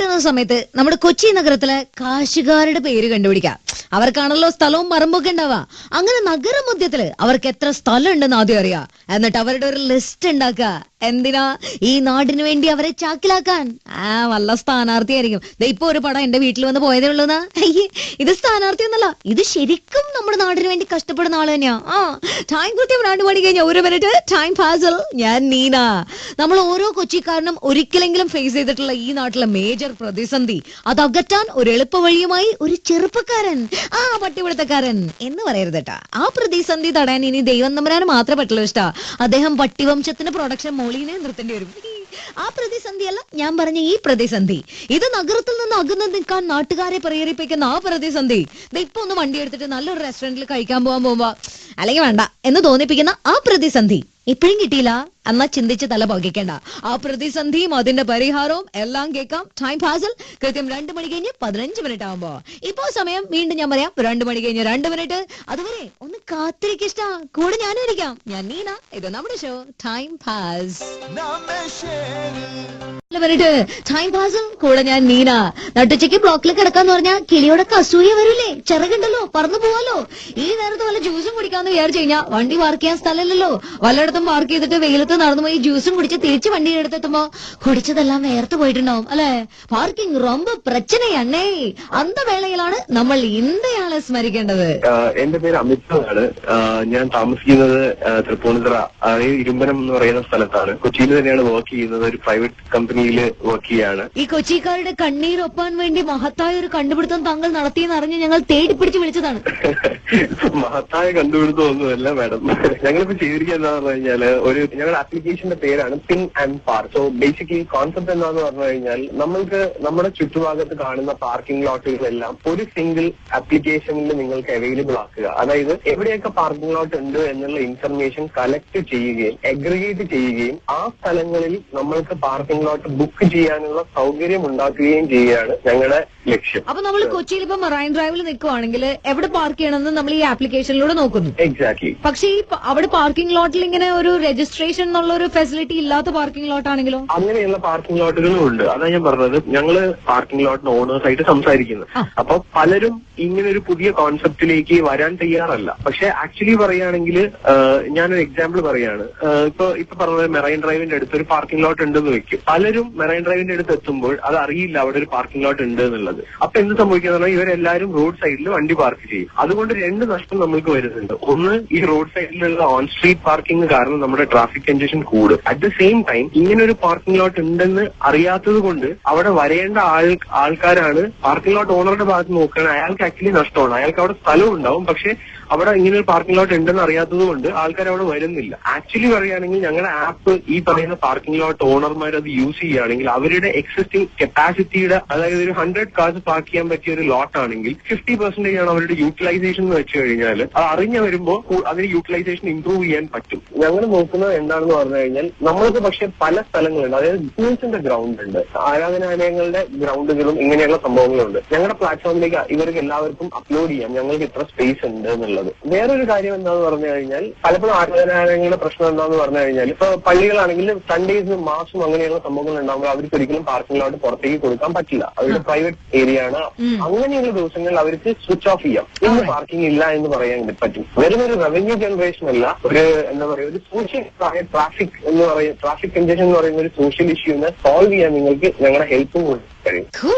കിട്ടുന്ന സമയത്ത് നമ്മുടെ കൊച്ചി നഗരത്തിലെ കാശുകാരുടെ പേര് കണ്ടുപിടിക്കാം. അവർക്കാണല്ലോ സ്ഥലവും പറമ്പൊക്കെ ഉണ്ടാവുക. അങ്ങനെ നഗരമധ്യത്തില് അവർക്ക് എത്ര സ്ഥലം ഉണ്ടെന്ന് ആദ്യം അറിയാം. എന്നിട്ട് അവരുടെ ഒരു ലിസ്റ്റ് ഉണ്ടാക്കുക. എന്തിനാ? ഈ നാടിന് വേണ്ടി അവരെ ചാക്കിലാക്കാൻ. വല്ല സ്ഥാനാർത്ഥിയായിരിക്കും. ഇപ്പൊ ഒരു പടം എന്റെ വീട്ടിൽ വന്ന് പോയതേ ഉള്ളൂന്നാ. ഇത് സ്ഥാനാർത്ഥി എന്നല്ല, ഇത് ശരിക്കും നമ്മുടെ നാടിന് വേണ്ടി കഷ്ടപ്പെടുന്ന ആള് തന്നെയാ. ടൈം കൃത്യം 2 മണി കഴിഞ്ഞ 1 മിനിറ്റ്. Time parcel. ഞാൻ നീന. നമ്മൾ ഓരോ കൊച്ചിക്കാരനും ഒരിക്കലെങ്കിലും ഫേസ് ചെയ്തിട്ടുള്ള ഈ നാട്ടിലെ മേജർ പ്രതിസന്ധി അത് അകറ്റാൻ ഒരു എളുപ്പ വഴിയുമായി ഒരു ചെറുപ്പക്കാരൻ, പട്ടിപിടുത്തക്കാരൻ എന്ന് പറയരുത് കേട്ടാ. ആ പ്രതിസന്ധി തടയാൻ ഇനി ദൈവം തമ്പുരാന് മാത്രമേ പറ്റുള്ളൂ ഇഷ്ടാ. അദ്ദേഹം പട്ടിവംശത്തിന്റെ പ്രൊഡക്ഷൻ മോളിനെ നിർത്തേണ്ടി വരും. ആ പ്രതിസന്ധിയല്ല ഞാൻ പറഞ്ഞ ഈ പ്രതിസന്ധി. ഇത് നഗരത്തിൽ നിന്ന് അകന്നു നിൽക്കാൻ നാട്ടുകാരെ പ്രേരിപ്പിക്കുന്ന ആ പ്രതിസന്ധി. ഇപ്പൊ ഒന്ന് വണ്ടി എടുത്തിട്ട് നല്ലൊരു റെസ്റ്റോറന്റിൽ കഴിക്കാൻ പോകുമ്പോ അല്ലെങ്കിൽ വേണ്ട എന്ന് തോന്നിപ്പിക്കുന്ന ആ പ്രതിസന്ധി. ഇപ്പോഴും കിട്ടിയില്ല എന്നാ ചിന്തിച്ച് തല പകിക്കേണ്ട. ആ പ്രതിസന്ധിയും അതിന്റെ പരിഹാരവും എല്ലാം കേൾക്കാം. ടൈം പാസൽ കൃത്യം 2 മണി കഴിഞ്ഞ് 15 മിനിറ്റ് ആവുമ്പോ. ഇപ്പോ സമയം വീണ്ടും ഞാൻ പറയാം, 2 മണി കഴിഞ്ഞ് 2 മിനിറ്റ്. അതുവരെ ഒന്ന് കാത്തിരിക്കിഷ്ട. കൂടെ ഞാനും ഇരിക്കാം. ഞാൻ നീന. ഇത് നമ്മുടെ ഷോ ടൈം പാസ്. ടൈം പാസും കൂടെ ഞാൻ നീന. നട്ടുച്ചയ്ക്ക് ബ്ലോക്കിൽ കിടക്കാന്ന് പറഞ്ഞാൽ കിളിയോടൊക്കെ അസൂയ വരില്ലേ? ചിറകുണ്ടല്ലോ, പറന്നു പോവാലോ. ഈ നേരത്ത് വല്ല ജ്യൂസും കുടിക്കാന്ന് വിചാരിച്ചു കഴിഞ്ഞാൽ വണ്ടി പാർക്ക് ചെയ്യാൻ സ്ഥലമില്ലല്ലോ. വല്ലയിടത്തും പാർക്ക് ചെയ്തിട്ട് വെയിലത്ത് നടന്നു പോയി ജ്യൂസും കുടിച്ച് തിരിച്ച് വണ്ടി എടുത്തെത്തുമ്പോ കുടിച്ചതെല്ലാം വേർത്ത് പോയിട്ടുണ്ടാവും അല്ലെ? പാർക്കിംഗ് ரொம்ப പ്രശ്നയണ്ണേ. അന്തവേളയിലാണ് നമ്മൾ ഇന്ത്യയാളെ സ്മരിക്കേണ്ടത്. എന്റെ പേര് അമിത് ആണ്. ഞാൻ താമസിക്കുന്നത് തൃപ്പൂണിത്തുറ, അതായത് ഇരുമ്പനം എന്ന് പറയുന്ന സ്ഥലത്താണ്. കൊച്ചിയിൽ തന്നെയാണ് വർക്ക് ചെയ്യുന്നത്. ഒരു പ്രൈവറ്റ് കമ്പനിയിൽ വർക്ക് ചെയ്യാണ്. ഈ കൊച്ചിക്കാരുടെ കണ്ണീരൊപ്പാൻ വേണ്ടി മഹത്തായ ഒരു കണ്ടുപിടുത്തം താങ്കൾ നടത്തിയെന്ന് അറിഞ്ഞ് ഞങ്ങൾ തേടി പിടിച്ച് വിളിച്ചതാണ്. മഹത്തായ കണ്ടുപിടുത്തം ഒന്നുമല്ല മാഡം. ഞങ്ങളിപ്പോ ചെയ്തിരിക്കുക എന്താന്ന് പറഞ്ഞു കഴിഞ്ഞാൽ ഞങ്ങളുടെ ആപ്ലിക്കേഷന്റെ പേരാണ് ping and park. So basically concept എന്താന്ന് പറഞ്ഞു കഴിഞ്ഞാൽ നമ്മൾക്ക് നമ്മുടെ ചുറ്റുഭാഗത്ത് കാണുന്ന പാർക്കിംഗ് ലോട്ടുകളെല്ലാം ഒരു സിംഗിൾ ആപ്ലിക്കേഷനിൽ നിങ്ങൾക്ക് അവൈലബിൾ ആക്കുക. അതായത് എവിടെയൊക്കെ പാർക്കിംഗ് ലോട്ട് ഉണ്ട് എന്നുള്ള ഇൻഫർമേഷൻ കളക്ട് ചെയ്യുകയും അഗ്രിഗേറ്റ് ചെയ്യുകയും ആ സ്ഥലങ്ങളിൽ നമ്മൾക്ക് പാർക്കിംഗ് ലോട്ട് ബുക്ക് ചെയ്യാനുള്ള സൗകര്യം ഉണ്ടാക്കുകയും ചെയ്യുകയാണ് ഞങ്ങളുടെ ലക്ഷ്യം. അപ്പൊ നമ്മൾ കൊച്ചിയിൽ ഇപ്പൊ മറൈൻ ഡ്രൈവിൽ നിൽക്കുവാണെങ്കിൽ എവിടെ പാർക്ക് ചെയ്യണമെന്ന് നമ്മൾ ഈ ആപ്ലിക്കേഷനിലൂടെ നോക്കുന്നു. എക്സാക്ട്ലി. പക്ഷേ ഈ അവിടെ പാർക്കിംഗ് ലോട്ടിൽ ഇങ്ങനെ ഒരു രജിസ്ട്രേഷൻ എന്നുള്ള ഒരു ഫെസിലിറ്റി ഇല്ലാത്ത പാർക്കിംഗ് ലോട്ട് ആണെങ്കിലോ? അങ്ങനെയുള്ള പാർക്കിംഗ് ലോട്ടുകളും ഉണ്ട്. അതാ ഞാൻ പറഞ്ഞത്. ഞങ്ങള് പാർക്കിംഗ് ലോട്ടിന് ഓണേഴ്സ് ആയിട്ട് സംസാരിക്കുന്നു. അപ്പൊ പലരും ഇങ്ങനെ ഒരു പുതിയ കോൺസെപ്റ്റിലേക്ക് വരാൻ തയ്യാറല്ല. പക്ഷെ ആക്ച്വലി പറയുകയാണെങ്കിൽ ഞാനൊരു എക്സാമ്പിൾ പറയാണ്. ഇപ്പൊ പറഞ്ഞത് മെറൈൻ ഡ്രൈവിന്റെ അടുത്ത് ഒരു പാർക്കിംഗ് ലോട്ട് ഉണ്ടെന്ന് വെക്കും. പലരും മെറൈൻ ഡ്രൈവിന്റെ അടുത്ത് എത്തുമ്പോൾ അത് അറിയില്ല അവിടെ ഒരു പാർക്കിംഗ് ലോട്ട് ഉണ്ട് എന്നുള്ളത്. അപ്പൊ എന്ത് സംഭവിക്കുന്ന പറഞ്ഞാൽ ഇവരെല്ലാരും റോഡ് സൈഡിൽ വണ്ടി പാർക്ക് ചെയ്യും. അതുകൊണ്ട് 2 നഷ്ടം നമ്മൾക്ക് വരുന്നുണ്ട്. ഒന്ന്, ഈ റോഡ് സൈഡിലുള്ള ഓൺ സ്ട്രീറ്റ് പാർക്കിംഗ് കാരണം നമ്മുടെ ട്രാഫിക് കൺജഷൻ കൂടും. അറ്റ് ദ സെയിം ടൈം ഇങ്ങനെ ഒരു പാർക്കിംഗ് ലോട്ട് ഉണ്ടെന്ന് അറിയാത്തത് കൊണ്ട് അവിടെ വരേണ്ട ആൾക്കാരാണ് പാർക്കിംഗ് ലോട്ട് ഓണറുടെ ഭാഗത്ത് നോക്കുകയാണ്. അയാൾക്ക് ആക്ച്വലി നഷ്ടമാണ്. അയാൾക്ക് അവിടെ സ്ഥലവും ഉണ്ടാവും, പക്ഷെ അവിടെ ഇങ്ങനെ ഒരു പാർക്കിംഗ് ലോട്ട് ഉണ്ടെന്ന് അറിയാത്തത് കൊണ്ട് ആൾക്കാർ അവിടെ വരുന്നില്ല. ആക്ച്വലി പറയുകയാണെങ്കിൽ ഞങ്ങളുടെ ആപ്പ് ഈ പറയുന്ന പാർക്കിംഗ് ലോട്ട് ഓണർമാർ അത് യൂസ് ചെയ്യുകയാണെങ്കിൽ അവരുടെ എക്സിസ്റ്റിംഗ് കപ്പാസിറ്റിയുടെ, അതായത് ഒരു 100 കാർസ് പാർക്ക് ചെയ്യാൻ പറ്റിയ ഒരു ലോട്ട് ആണെങ്കിൽ 50% ആണ് അവരുടെ യൂട്ടിലൈസേഷൻ എന്ന് വെച്ച് കഴിഞ്ഞാൽ അത് അറിഞ്ഞു വരുമ്പോൾ അതിന് യൂട്ടിലൈസേഷൻ ഇംപ്രൂവ് ചെയ്യാൻ പറ്റും. ഞങ്ങൾ നോക്കുന്നത് എന്താണെന്ന് പറഞ്ഞു കഴിഞ്ഞാൽ നമ്മൾക്ക് പക്ഷെ പല സ്ഥലങ്ങളുണ്ട്. അതായത് സ്കൂൾസിന്റെ ഗ്രൗണ്ട് ഉണ്ട്, ആരാധനാലയങ്ങളുടെ ഗ്രൗണ്ടുകളും ഇങ്ങനെയുള്ള സംഭവങ്ങളുണ്ട്. ഞങ്ങളുടെ പ്ലാറ്റ്ഫോമിലേക്ക് ഇവർക്ക് എല്ലാവർക്കും അപ്ലോഡ് ചെയ്യാം ഞങ്ങൾക്ക് ഇത്ര സ്പേസ് ഉണ്ട് എന്നുള്ളത്. വേറൊരു കാര്യം എന്താന്ന് പറഞ്ഞു കഴിഞ്ഞാൽ പലപ്പോഴും ആരാധനാലയങ്ങളുടെ പ്രശ്നം എന്താന്ന് പറഞ്ഞു കഴിഞ്ഞാൽ ഇപ്പൊ പള്ളികളാണെങ്കിൽ സൺഡേസിനും മാസും അങ്ങനെയുള്ള സംഭവങ്ങൾ ഉണ്ടാകുമ്പോൾ അവർക്ക് ഒരിക്കലും പാർക്കിംഗ് ലോട്ട് പുറത്തേക്ക് കൊടുക്കാൻ പറ്റില്ല. അവരുടെ പ്രൈവറ്റ് ഏരിയ ആണ്. അങ്ങനെയുള്ള ദിവസങ്ങളിൽ അവർക്ക് സ്വിച്ച് ഓഫ് ചെയ്യാം. ഇന്ന് പാർക്കിംഗ് ഇല്ല എന്ന് പറയാൻ പറ്റും. വെറും ഒരു റവന്യൂ ജനറേഷൻ അല്ല, ഒരു എന്താ പറയുക, ഒരു സോഷ്യൽ ട്രാഫിക് എന്ന് പറയുന്ന ട്രാഫിക് കൺജഷൻ എന്ന് പറയുന്ന ഒരു സോഷ്യൽ ഇഷ്യൂവിനെ സോൾവ് ചെയ്യാൻ നിങ്ങൾക്ക് ഞങ്ങളുടെ ഹെൽപ്പും കൊടുക്കും.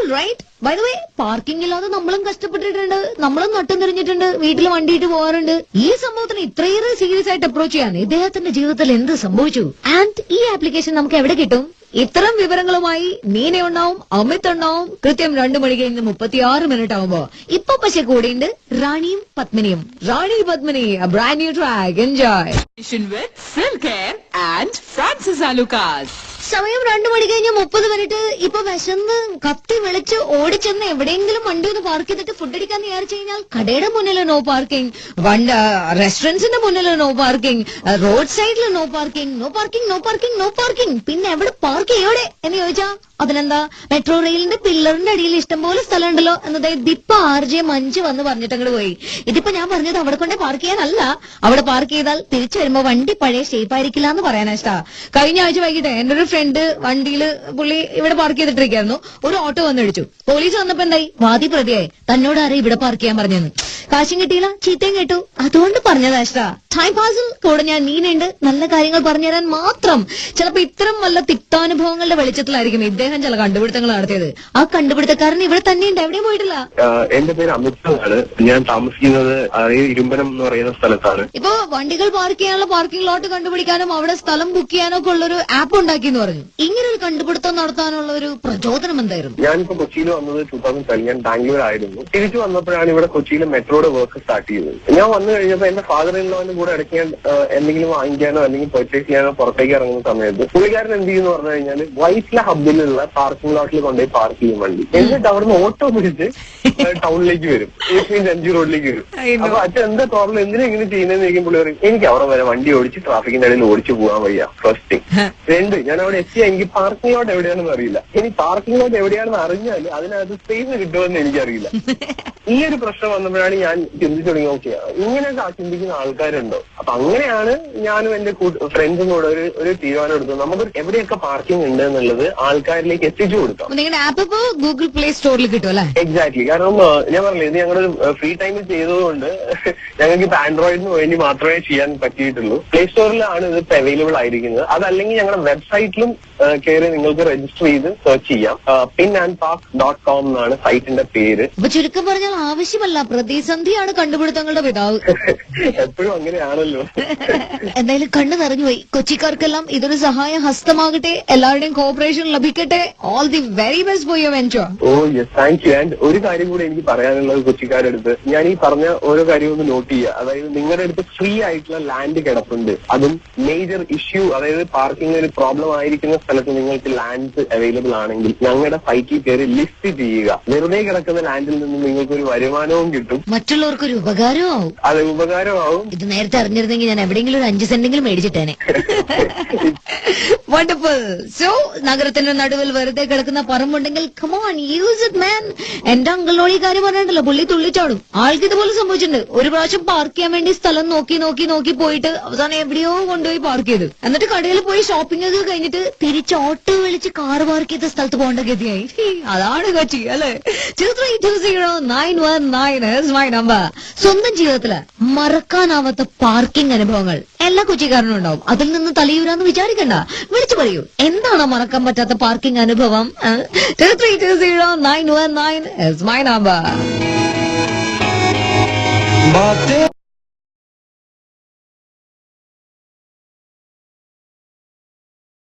ബൈ ദ വേ, പാർക്കിംഗ് ഇല്ലാതെ നമ്മളും കഷ്ടപ്പെട്ടിട്ടുണ്ട്, നമ്മളും നട്ടും തിരിഞ്ഞിട്ടുണ്ട്, വീട്ടിൽ വണ്ടിയിട്ട് പോകാറുണ്ട്. ഈ സംഭവത്തിന് ഇത്രയേറെ സീരിയസ് ആയിട്ട് അപ്രോച്ച് ചെയ്യാൻ ഇദ്ദേഹത്തിന്റെ ജീവിതത്തിൽ എന്ത് സംഭവിച്ചു? ആൻഡ് ഈ ആപ്ലിക്കേഷൻ നമുക്ക് എവിടെ കിട്ടും? ഇത്തരം വിവരങ്ങളുമായി നീനയുണ്ടാവും, അമിത് ഉണ്ടാവും. കൃത്യം 2 മണി കഴിഞ്ഞ് 36 മിനിറ്റ് ആവുമ്പോ ഇപ്പൊ പക്ഷെ കൂടിയുണ്ട് റാണിയും പത്മിനിയും. Rani Padmini, brand new track. Enjoy. സമയം 2 മണി കഴിഞ്ഞ് 30 മിനിറ്റ്. ഇപ്പൊ വിശന്ന് കത്തി വിളിച്ച് ഓടിച്ചെന്ന് എവിടെയെങ്കിലും വണ്ടി ഒന്ന് പാർക്ക് ചെയ്തിട്ട് ഫുഡ് അടിക്കാന്ന് വിചാരിച്ചു കഴിഞ്ഞാൽ കടയുടെ മുന്നിൽ നോ പാർക്കിംഗ്, റെസ്റ്റോറൻറ്റ്സിന്റെ മുന്നിൽ നോ പാർക്കിംഗ്, റോഡ് സൈഡിൽ no parking, no parking, no parking, no parking. പിന്നെ എവിടെ പാർക്ക് ചെയ്യോടെ എന്ന് ചോദിച്ചാ അതിനെന്താ, മെട്രോ റെയിലിന്റെ പില്ലറിന്റെ അടിയിൽ ഇഷ്ടംപോലെ സ്ഥലം ഉണ്ടല്ലോ എന്നത് ദിപ്പ RJ മഞ്ജു വന്ന് പറഞ്ഞിട്ട് അങ്ങോട്ട് പോയി. ഇതിപ്പോ ഞാൻ പറഞ്ഞത് അവിടെ കൊണ്ടേ പാർക്ക് ചെയ്യാനല്ല, അവിടെ പാർക്ക് ചെയ്താൽ തിരിച്ചു വരുമ്പോ വണ്ടി പഴയ ഷേപ്പ് ആയിരിക്കില്ല എന്ന് പറയാനാ ഇഷ്ടാ. കഴിഞ്ഞ ആഴ്ച വൈകിട്ട് എന്റെ ഒരു ഫ്രണ്ട് വണ്ടിയിൽ പുള്ളി ഇവിടെ പാർക്ക് ചെയ്തിട്ടിരിക്കായിരുന്നു. ഒരു ഓട്ടോ വന്നിടിച്ചു. പോലീസ് വന്നപ്പോ എന്തായി, വാദി പ്രതിയായി. തന്നോട് ആരെ ഇവിടെ പാർക്ക് ചെയ്യാൻ പറഞ്ഞെന്ന്. കാശും കിട്ടിയില്ല, ചീത്തയും കേട്ടു. അതുകൊണ്ട് പറഞ്ഞതാ ഇഷ്ടാ. ടൈം പാസിൽ കൂടെ ഞാൻ നീനുണ്ട്, നല്ല കാര്യങ്ങൾ പറഞ്ഞുതരാൻ മാത്രം. ചിലപ്പോ ഇത്തരം വല്ല തിക്താനുഭവങ്ങളുടെ വെളിച്ചത്തിലായിരിക്കും ഇദ്ദേഹം ചില കണ്ടുപിടുത്തങ്ങൾ നടത്തിയത്. ആ കണ്ടുപിടുത്തക്കാരൻ ഇവിടെ തന്നെയുണ്ട്, എവിടെയും പോയിട്ടില്ല. എന്റെ പേര് അമിതാണ്. ഞാൻ താമസിക്കുന്നത് ഇരുമ്പനം എന്ന് പറയുന്ന സ്ഥലത്താണ്. ഇപ്പൊ വണ്ടികൾ പാർക്ക് ചെയ്യാനുള്ള പാർക്കിംഗ് ലോട്ട് കണ്ടുപിടിക്കാനും അവിടെ സ്ഥലം ബുക്ക് ചെയ്യാനോ ഒക്കെ ഉള്ളൊരു ആപ്പ് ഉണ്ടാക്കി എന്ന് പറഞ്ഞു. ഇങ്ങനെ ഒരു കണ്ടുപിടുത്തം നടത്താനുള്ള ഒരു പ്രചോദനം എന്തായിരുന്നു? ഞാനിപ്പോ കൊച്ചിയിൽ വന്നത് 2012. ഞാൻ ബാംഗ്ലൂർ ആയിരുന്നു. തിരിച്ചു വന്നപ്പോഴാണ് ഇവിടെ കൊച്ചിയിൽ മെട്രോയുടെ വർക്ക് സ്റ്റാർട്ട് ചെയ്തത്. ഞാൻ വന്നു കഴിഞ്ഞപ്പോ എന്റെ ഫാദർ ഇൻ ലോന്റെ കൂടെ ഇടയ്ക്ക് ഞാൻ എന്തെങ്കിലും വാങ്ങിക്കാനോ അല്ലെങ്കിൽ പർച്ചേസ് ചെയ്യാനോ പുറത്തേക്ക് ഇറങ്ങുന്ന സമയത്ത് പുള്ളിക്കാരൻ എന്ത് ചെയ്യുന്നു പറഞ്ഞു കഴിഞ്ഞാൽ വൈറ്റ്ല ഹബിലുള്ള പാർക്കിംഗ് ലോട്ടിൽ കൊണ്ടുപോയി പാർക്ക് ചെയ്യും വണ്ടി. എന്നിട്ട് അവിടുന്ന് ഓട്ടോ പിടിച്ച് ടൗണിലേക്ക് വരും, മീൻസ് MG റോഡിലേക്ക് വരും. അപ്പൊ അച്ഛൻ എന്താ പ്രോബ്ലം, എന്തിനാ ഇങ്ങനെ ചെയ്യുന്നതെന്ന് ചോദിക്കും. പുള്ളി പറയും, എനിക്ക് അവിടെ വരെ വണ്ടി ഓടിച്ച് ട്രാഫിക്കിന്റെ ഇടയിൽ ഓടിച്ചു പോകാൻ വയ്യ. First thing. 2, ഞാൻ അവിടെ എത്തിയാൽ എനിക്ക് പാർക്കിംഗ് ലോട്ട് എവിടെയാണെന്ന് അറിയില്ല. ഇനി പാർക്കിംഗ് ലോട്ട് എവിടെയാണെന്ന് അറിഞ്ഞാൽ അതിനകത്ത് സ്പേസ് കിട്ടുമെന്ന് എനിക്കറിയില്ല. ഈ ഒരു പ്രശ്നം വന്നപ്പോഴാണ് ഞാൻ ചിന്തിച്ചു തുടങ്ങി, ഓക്കെ ഇങ്ങനെയൊക്കെ ചിന്തിക്കുന്ന ആൾക്കാരുണ്ടോ. അപ്പൊ അങ്ങനെയാണ് ഞാനും എന്റെ ഫ്രണ്ട്സും കൂടെ ഒരു തീരുമാനം എടുത്തത്. നമുക്ക് എവിടെയൊക്കെ പാർക്കിംഗ് ഉണ്ട് എന്നുള്ളത് ആൾക്കാരിലേക്ക് എത്തിച്ചു കൊടുക്കാം. നിങ്ങളുടെ ആപ്പ് ഇപ്പോ ഗൂഗിൾ പ്ലേ സ്റ്റോറിൽ കിട്ടും അല്ലേ? എക്സാക്ട്ലി. കാരണം ഞാൻ പറഞ്ഞില്ലേ, ഇത് ഞങ്ങൾ ഫ്രീ ടൈമിൽ ചെയ്തതുകൊണ്ട് ഞങ്ങൾക്ക് ഇപ്പൊ ആൻഡ്രോയിഡിന് വേണ്ടി മാത്രമേ ചെയ്യാൻ പറ്റിയിട്ടുള്ളൂ. പ്ലേ സ്റ്റോറിലാണ് ഇത് അവൈലബിൾ ആയിരിക്കുന്നത്. അതല്ലെങ്കിൽ ഞങ്ങളുടെ വെബ്സൈറ്റിലും കയറി നിങ്ങൾക്ക് രജിസ്റ്റർ ചെയ്ത് സെർച്ച് ചെയ്യാം. pinandpark.com എന്നാണ് സൈറ്റിന്റെ പേര്. അപ്പൊ ചുരുക്കം പറഞ്ഞാൽ ആവശ്യമല്ല, പ്രതിസന്ധിയാണ് കണ്ടുപിടുത്തങ്ങളുടെ പിതാവ്. എപ്പോഴും അങ്ങനെയാണല്ലോ. എന്തായാലും കണ്ണു നിറഞ്ഞുപോയി. കൊച്ചിക്കാർക്കെല്ലാം ഇതൊരു സഹായ ഹസ്തമാകട്ടെ, എല്ലാവരുടെയും കോഓപ്പറേഷൻ ലഭിക്കട്ടെ. All the very best for your venture. Oh yes, thank you. And ഒരു കാര്യം കൂടെ എനിക്ക് പറയാനുള്ളത് കൊച്ചിക്കാരുടെ അടുത്ത്, ഞാൻ ഈ പറഞ്ഞ ഓരോ കാര്യവും ഒന്ന് നോട്ട് ചെയ്യുക. അതായത് നിങ്ങളുടെ അടുത്ത് ഫ്രീ ആയിട്ടുള്ള ലാൻഡ് കിടപ്പുണ്ട്, അതും മേജർ ഇഷ്യൂ, അതായത് പാർക്കിംഗ് ഒരു പ്രോബ്ലം ആയിരിക്കുന്ന സ്ഥലത്ത് നിങ്ങൾക്ക് ലാൻഡ് അവൈലബിൾ ആണെങ്കിൽ ഞങ്ങളുടെ സൈറ്റിൽ കയറി ലിസ്റ്റ് ചെയ്യുക. വെറുതെ കിടക്കുന്ന ലാൻഡിൽ നിന്ന് നിങ്ങൾക്ക് ഒരു വരുമാനവും കിട്ടും, മറ്റുള്ളവർക്കൊരു ഉപകാരവും ആവും. അത് ഉപകാരമാവും. ഇത് നേരത്തെ അറിഞ്ഞിരുന്നെങ്കിൽ ഞാൻ എവിടെയെങ്കിലും ഒരു 5 സെന്റെങ്കിലും മേടിച്ചിട്ടേനെ. വണ്ടർഫുൾ. സോ നഗരത്തിന്റെ നടുവിൽ വെറുതെ കിടക്കുന്ന പറമ്പുണ്ടെങ്കിൽ കമോൺ യൂസ് ഇറ്റ് മാൻ. എന്റെ അങ്കിളിനോട് ഈ കാര്യം പറഞ്ഞിട്ടല്ലോ, പുള്ളി തുള്ളിച്ചാടും. ആൾക്ക് ഇതുപോലെ സംഭവിച്ചിട്ടുണ്ട്. ഒരു പ്രാവശ്യം പാർക്ക് ചെയ്യാൻ വേണ്ടി സ്ഥലം നോക്കി പോയിട്ട് അവസാനം എവിടെയോ കൊണ്ടുപോയി പാർക്ക് ചെയ്തു. എന്നിട്ട് കടയിൽ പോയി ഷോപ്പിംഗ് ഒക്കെ കഴിഞ്ഞിട്ട് തിരിച്ച് ഓട്ടോ വിളിച്ച് കാർ പാർക്ക് ചെയ്ത സ്ഥലത്ത് പോകേണ്ട ഗതിയായി. അതാണ് കൊച്ചി അല്ലെ? 23209119 is my number. സ്വന്തം ജീവിതത്തില് മറക്കാനാവാത്ത പാർക്കിംഗ് അനുഭവങ്ങൾ എല്ലാ കൊച്ചിക്കാരനും ഉണ്ടാവും. അതിൽ നിന്ന് തലയൂരാന്ന് വിചാരിക്കണ്ട, വിളിച്ചു പറയൂ, എന്താണ് മറക്കാൻ പറ്റാത്ത പാർക്കിംഗ് അനുഭവം? 23209119 is my number.